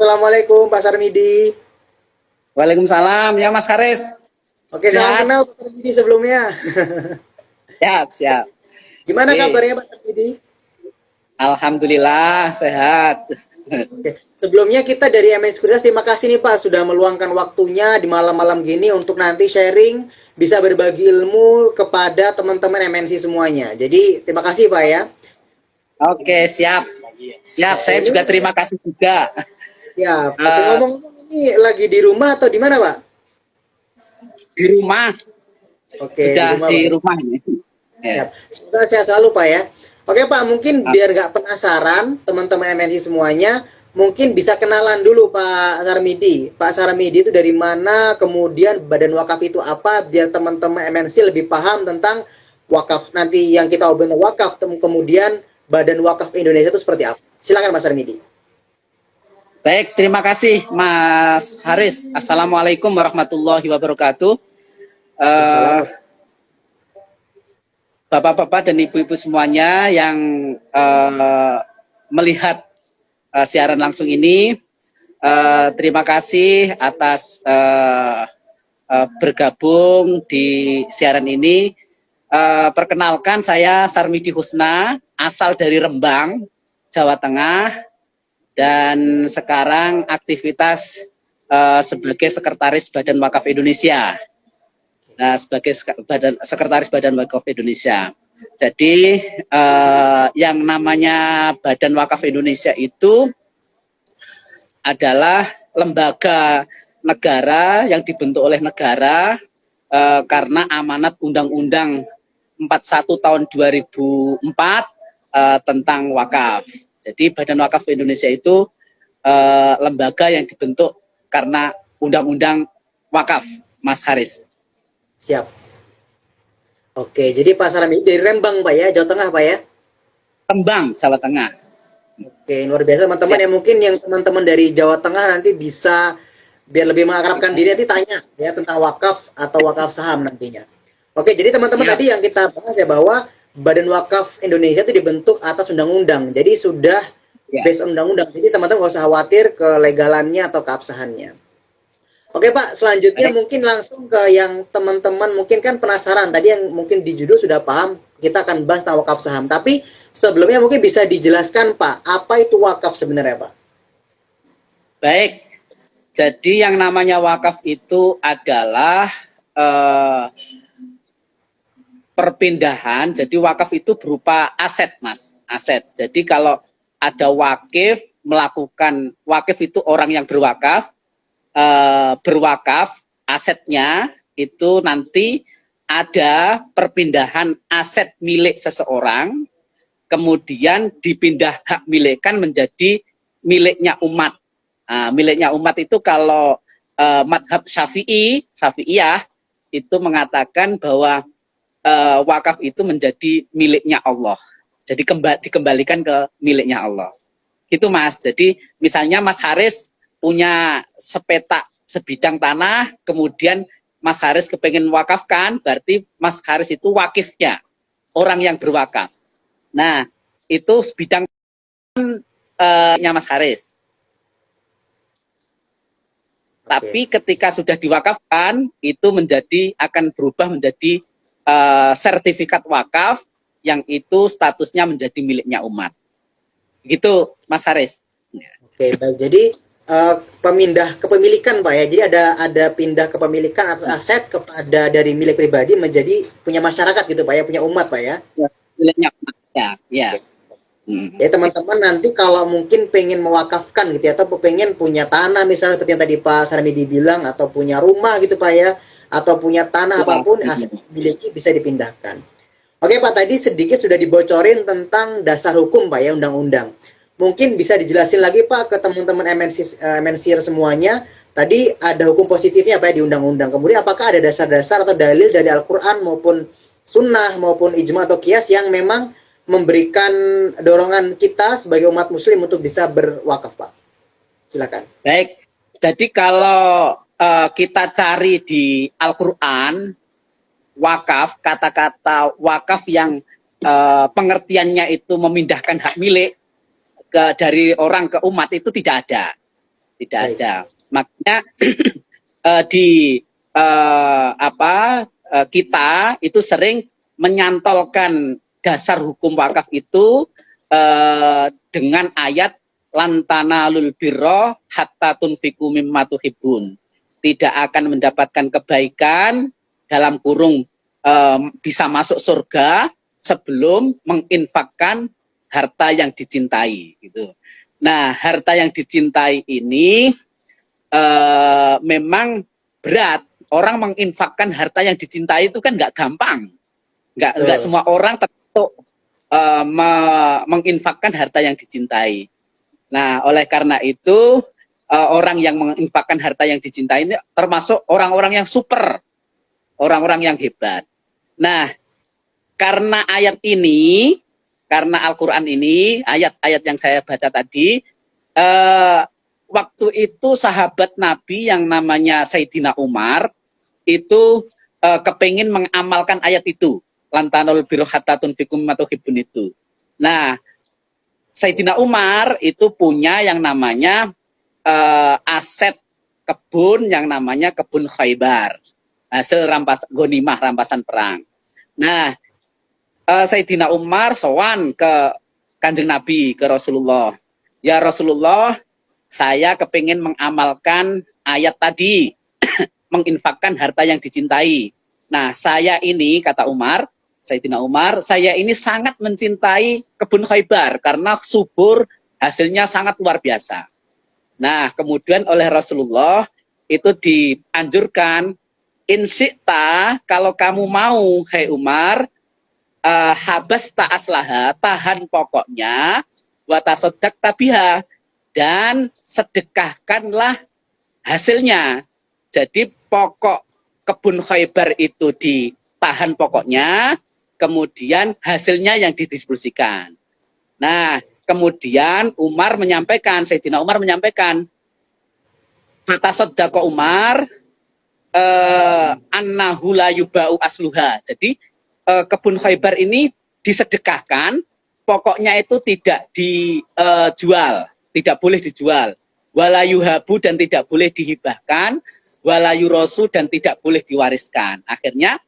Assalamualaikum Pak Sarmidi. Waalaikumsalam, ya Mas Haris. Oke, salam Sehat? kenal Pak Sarmidi sebelumnya. Siap, siap. Gimana Oke. kabarnya Pak Sarmidi? Alhamdulillah sehat. Oke. Sebelumnya kita dari MNC Sekuritas terima kasih nih Pak sudah meluangkan waktunya di malam-malam gini untuk nanti sharing, bisa berbagi ilmu kepada teman-teman MNC semuanya. Jadi terima kasih Pak ya. Oke, siap. Siap, Oke, saya ini juga terima kasih juga. siap. Oke, Eh, ngomong-ngomong ini lagi di rumah atau di mana Pak? di rumah, Oke, di sudah rumah di Pak. rumah ini. Siap. Ya. Semoga sehat selalu Pak ya. Oke Pak, mungkin Ah, biar nggak penasaran teman-teman MNC semuanya, mungkin bisa kenalan dulu Pak Sarmidi. Pak Sarmidi itu dari mana, kemudian Badan Wakaf itu apa, biar teman-teman MNC lebih paham tentang wakaf nanti yang kita obrolin wakaf, kemudian Badan Wakaf Indonesia itu seperti apa. Silakan Pak Sarmidi. Baik, terima kasih Mas Haris. Assalamualaikum warahmatullahi wabarakatuh. Eh, Waalaikumsalam. Bapak-bapak dan ibu-ibu semuanya yang melihat siaran langsung ini, terima kasih atas bergabung di siaran ini. Perkenalkan, saya Sarmidi Husna, asal dari Rembang, Jawa Tengah, dan sekarang aktivitas sebagai Sekretaris Badan Wakaf Indonesia. Nah, sebagai Sekretaris Badan Wakaf Indonesia. Jadi yang namanya Badan Wakaf Indonesia itu adalah lembaga negara yang dibentuk oleh negara karena amanat Undang-Undang 41 tahun 2004 tentang wakaf. Jadi Badan Wakaf Indonesia itu lembaga yang dibentuk karena Undang-Undang Wakaf, Mas Haris. Siap. Oke, jadi Pak Sarmidi dari Rembang Pak ya, Jawa Tengah Pak ya. Rembang, Jawa Tengah. Oke, luar biasa teman-teman Siap. yang mungkin yang teman-teman dari Jawa Tengah nanti bisa biar lebih mengakrabkan diri nanti tanya ya tentang wakaf atau wakaf saham nantinya. Oke, jadi teman-teman Siap. tadi yang kita bahas ya bahwa Badan Wakaf Indonesia itu dibentuk atas undang-undang. Jadi sudah Ya. based on undang-undang. Jadi teman-teman nggak usah khawatir kelegalannya atau keabsahannya. Oke Pak, selanjutnya Baik. mungkin langsung ke yang teman-teman mungkin kan penasaran. Tadi yang mungkin di judul sudah paham, kita akan bahas tentang wakaf saham. Tapi sebelumnya mungkin bisa dijelaskan Pak, apa itu wakaf sebenarnya Pak? Baik. Jadi yang namanya wakaf itu adalah perpindahan. Jadi wakaf itu berupa aset, Mas. Aset. Jadi kalau ada wakif melakukan, wakif itu orang yang berwakaf, asetnya itu nanti ada perpindahan aset milik seseorang, kemudian dipindah hak milikkan menjadi miliknya umat. Nah, miliknya umat itu kalau madhab Syafi'iyah itu mengatakan bahwa wakaf itu menjadi miliknya Allah. Jadi dikembalikan ke miliknya Allah. Gitu Mas. Jadi misalnya Mas Haris punya sebidang tanah, kemudian Mas Haris kepengen wakafkan, berarti Mas Haris itu wakifnya, orang yang berwakaf. Nah, itu sebidang Mas Haris. Tapi ketika sudah diwakafkan, itu akan berubah menjadi sertifikat wakaf yang itu statusnya menjadi miliknya umat. Gitu, Mas Haris. Oke, baik. Jadi pemindah kepemilikan Pak ya. Jadi ada pindah kepemilikan atas aset kepada dari milik pribadi menjadi punya masyarakat gitu Pak ya, punya umat Pak ya. Miliknya umat. Ya. Oke. Ya teman-teman nanti kalau mungkin pengen mewakafkan gitu ya, atau pengen punya tanah misalnya seperti yang tadi Pak Sarmidi bilang, atau punya rumah gitu Pak ya, atau punya tanah apapun aset miliki bisa dipindahkan. Oke Pak, tadi sedikit sudah dibocorin tentang dasar hukum Pak ya, undang-undang. Mungkin bisa dijelasin lagi Pak ke teman-teman MNC semuanya. Tadi ada hukum positifnya Pak ya, di undang-undang. Kemudian apakah ada dasar-dasar atau dalil dari Al-Quran maupun sunnah maupun ijma atau qiyas yang memang memberikan dorongan kita sebagai umat muslim untuk bisa berwakaf Pak? Silakan. Baik, jadi kalau kita cari di Al-Quran, wakaf, kata-kata wakaf yang pengertiannya itu memindahkan hak milik dari orang ke umat itu tidak ada. tidak Baik. ada. Makanya di kita itu sering menyantolkan dasar hukum wakaf itu dengan ayat lantana lul birro hatta tunfiku mimma tuhibbun. Tidak akan mendapatkan kebaikan dalam kurung bisa masuk surga sebelum menginfakkan harta yang dicintai gitu. Nah, harta yang dicintai ini memang berat. Orang menginfakkan harta yang dicintai itu kan nggak gampang. Nggak semua orang tertutup menginfakkan harta yang dicintai. Nah, oleh karena itu orang yang menginfakkan harta yang dicintai ini termasuk orang-orang yang super, orang-orang yang hebat. Nah, karena ayat ini, karena Al-Quran ini, ayat-ayat yang saya baca tadi, waktu itu sahabat Nabi yang namanya Sayyidina Umar itu kepingin mengamalkan ayat itu, lantanul birro hatta tunfiku mimma tuhibbun itu. Nah, Sayyidina Umar itu punya yang namanya aset kebun yang namanya kebun Khaybar, hasil ghanimah rampasan perang. Nah, Sayyidina Umar sowan ke Kanjeng Nabi, ke Rasulullah. Ya Rasulullah, saya kepingin mengamalkan ayat tadi, menginfakkan harta yang dicintai. Nah, saya ini, kata Umar, Sayyidina Umar, saya ini sangat mencintai kebun Khaybar karena subur, hasilnya sangat luar biasa. Nah, kemudian oleh Rasulullah itu dianjurkan, insyikta, kalau kamu mau, hai Umar, habas ta'aslaha, tahan pokoknya, watasodak tabiha, dan sedekahkanlah hasilnya. Jadi pokok kebun Khaybar itu ditahan pokoknya, kemudian hasilnya yang didistribusikan. Nah, kemudian Umar menyampaikan, Sayyidina Umar menyampaikan, fatasaddaqa Umar annahu la yuba'u asluha. Jadi kebun Khaybar ini disedekahkan, pokoknya itu tidak dijual, tidak boleh dijual. Wala yuhabu, dan tidak boleh dihibahkan, wala yurasu, dan tidak boleh diwariskan. Akhirnya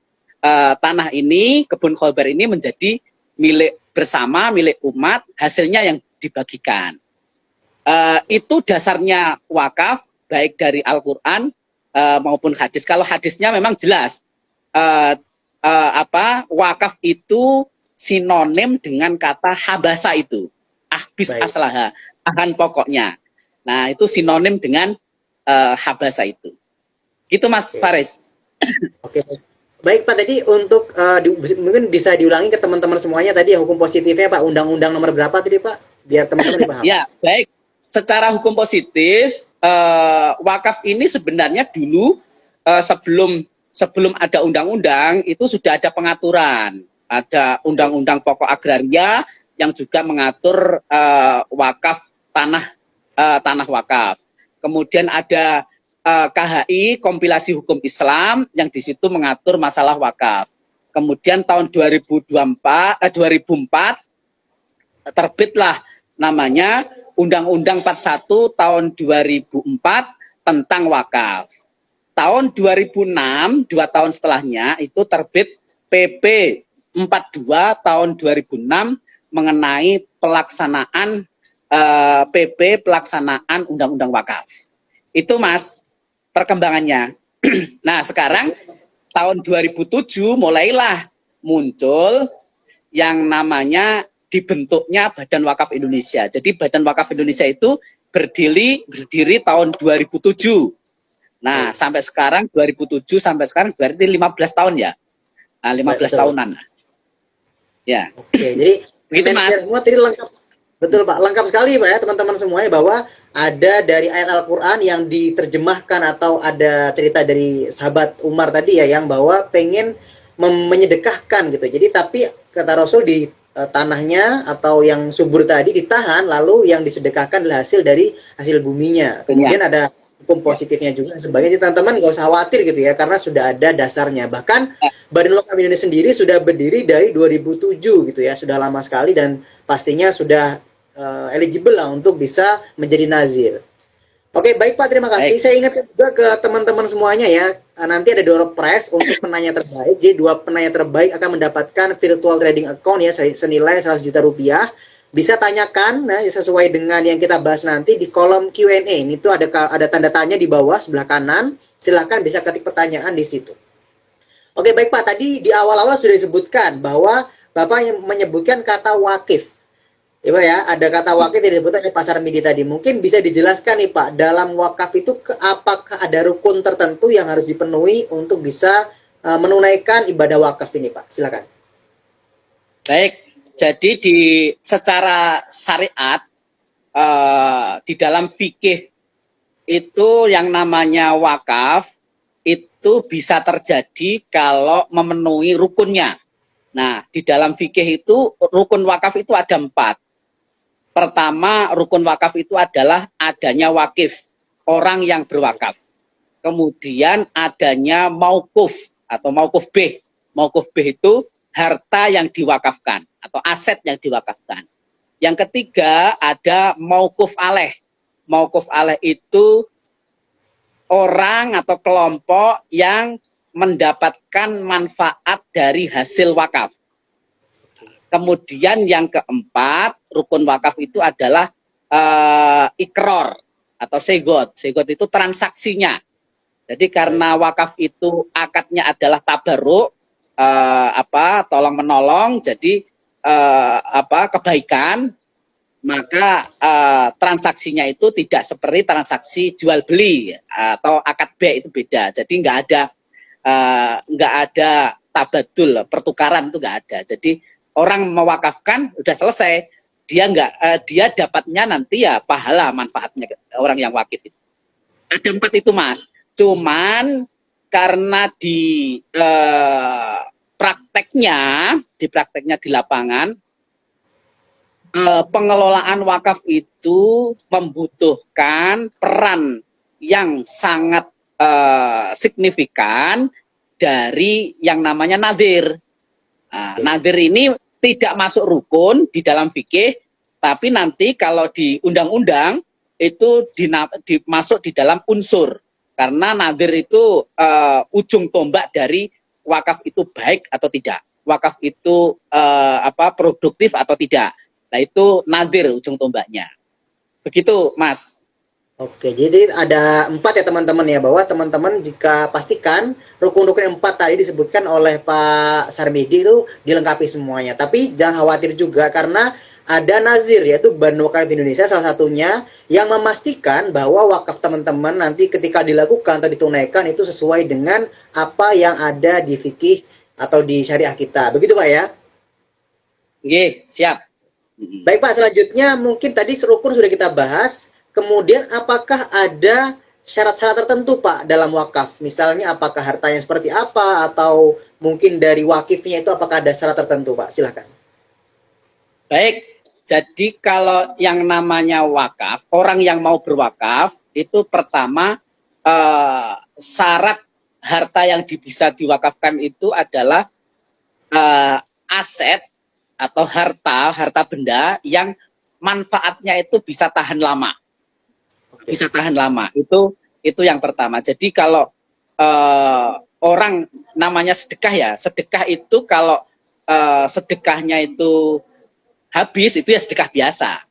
tanah ini, kebun Khaybar ini menjadi milik bersama, milik umat, hasilnya yang dibagikan. Itu dasarnya wakaf, baik dari Al-Quran maupun hadis. Kalau hadisnya memang jelas, wakaf itu sinonim dengan kata habasa itu, ahbis aslaha, tahan pokoknya. Nah, itu sinonim dengan habasa itu. Gitu Mas Faris. Oke. Baik Pak, tadi untuk mungkin bisa diulangi ke teman-teman semuanya tadi ya, hukum positifnya Pak, undang-undang nomor berapa tadi Pak, biar teman-teman paham. Ya, baik. Secara hukum positif, wakaf ini sebenarnya dulu sebelum ada undang-undang itu sudah ada pengaturan. Ada undang-undang pokok agraria yang juga mengatur wakaf tanah wakaf. Kemudian ada KHI, kompilasi hukum Islam, yang di situ mengatur masalah wakaf. Kemudian tahun 2004 terbitlah namanya Undang-Undang 41 tahun 2004 tentang wakaf. Tahun 2006, 2 tahun setelahnya, itu terbit PP 42 tahun 2006 mengenai pelaksanaan PP pelaksanaan Undang-Undang Wakaf. Itu Mas, perkembangannya. Nah, sekarang tahun 2007 mulailah muncul yang namanya dibentuknya Badan Wakaf Indonesia. Jadi Badan Wakaf Indonesia itu berdiri tahun 2007. Nah, sampai sekarang 2007 sampai sekarang berarti 15 tahun ya. Nah, 15 tahunan. Ya. Oke, jadi begitu Mas. Semua tadi lengkap. Betul Pak, lengkap sekali Pak ya teman-teman semuanya, bahwa ada dari ayat Al-Quran yang diterjemahkan atau ada cerita dari sahabat Umar tadi ya, yang bahwa pengen menyedekahkan gitu. Jadi tapi kata Rasul di tanahnya atau yang subur tadi ditahan, lalu yang disedekahkan adalah hasil dari hasil buminya. Kemudian ada hukum positifnya juga sebagainya. Teman-teman nggak usah khawatir gitu ya, karena sudah ada dasarnya. Bahkan Badan Wakaf Indonesia sendiri sudah berdiri dari 2007 gitu ya, sudah lama sekali dan pastinya sudah eligible lah untuk bisa menjadi nazir. Oke, baik Pak, terima kasih. Baik, Saya ingatkan juga ke teman-teman semuanya ya, nanti ada door prize untuk penanya terbaik. Jadi dua penanya terbaik akan mendapatkan virtual trading account ya senilai 100 juta rupiah. Bisa tanyakan nah, sesuai dengan yang kita bahas nanti di kolom Q&A. Ini tuh ada tanda tanya di bawah sebelah kanan. Silahkan bisa ketik pertanyaan di situ. Oke, baik Pak. Tadi di awal-awal sudah disebutkan bahwa Bapak yang menyebutkan kata wakif. Ya, Pak ya, ada kata wakif yang disebut oleh Pasar Midi tadi. Mungkin bisa dijelaskan nih Pak, dalam wakaf itu apakah ada rukun tertentu yang harus dipenuhi untuk bisa menunaikan ibadah wakaf ini Pak? Silakan. baik. Jadi secara syariat di dalam fikih itu yang namanya wakaf itu bisa terjadi kalau memenuhi rukunnya. Nah, di dalam fikih itu rukun wakaf itu ada 4. Pertama, rukun wakaf itu adalah adanya wakif, orang yang berwakaf. Kemudian adanya maukuf atau maukuf B. Maukuf B itu harta yang diwakafkan atau aset yang diwakafkan. Yang ketiga ada maukuf aleh. Maukuf aleh itu orang atau kelompok yang mendapatkan manfaat dari hasil wakaf. Kemudian yang keempat, rukun wakaf itu adalah ikror atau segot. Segot itu transaksinya. Jadi karena wakaf itu akadnya adalah tabarruk, tolong menolong, jadi kebaikan, maka transaksinya itu tidak seperti transaksi jual beli atau akad B, itu beda. Jadi nggak ada tabadul, pertukaran itu nggak ada. Jadi orang mewakafkan udah selesai, dia dapatnya nanti ya pahala manfaatnya orang yang wakif itu. Ada 4 itu Mas. Cuman karena di prakteknya di lapangan pengelolaan wakaf itu membutuhkan peran yang sangat signifikan dari yang namanya nadir. Nah, nadir ini tidak masuk rukun di dalam fikih, tapi nanti kalau di undang-undang itu masuk di dalam unsur. Karena nadir itu ujung tombak dari wakaf itu baik atau tidak, wakaf itu produktif atau tidak. Nah itu nadir ujung tombaknya. Begitu Mas. Oke, jadi ada 4 ya teman-teman ya, bahwa teman-teman jika pastikan rukun-rukun 4 tadi disebutkan oleh Pak Sarmidi itu dilengkapi semuanya. Tapi jangan khawatir juga karena ada nazir, yaitu Banu Wakaf Indonesia salah satunya yang memastikan bahwa wakaf teman-teman nanti ketika dilakukan atau ditunaikan itu sesuai dengan apa yang ada di fikih atau di syariah kita. Begitu Pak ya? Oke, siap. Baik Pak, selanjutnya mungkin tadi rukun sudah kita bahas. Kemudian apakah ada syarat-syarat tertentu Pak dalam wakaf? Misalnya apakah hartanya seperti apa atau mungkin dari wakifnya itu apakah ada syarat tertentu Pak? Silahkan. Baik, jadi kalau yang namanya wakaf, orang yang mau berwakaf itu pertama syarat harta yang bisa diwakafkan itu adalah aset atau harta benda yang manfaatnya itu bisa tahan lama. Bisa tahan lama, itu yang pertama. Jadi kalau orang namanya sedekah ya, sedekah itu kalau sedekahnya itu habis, itu ya sedekah biasa.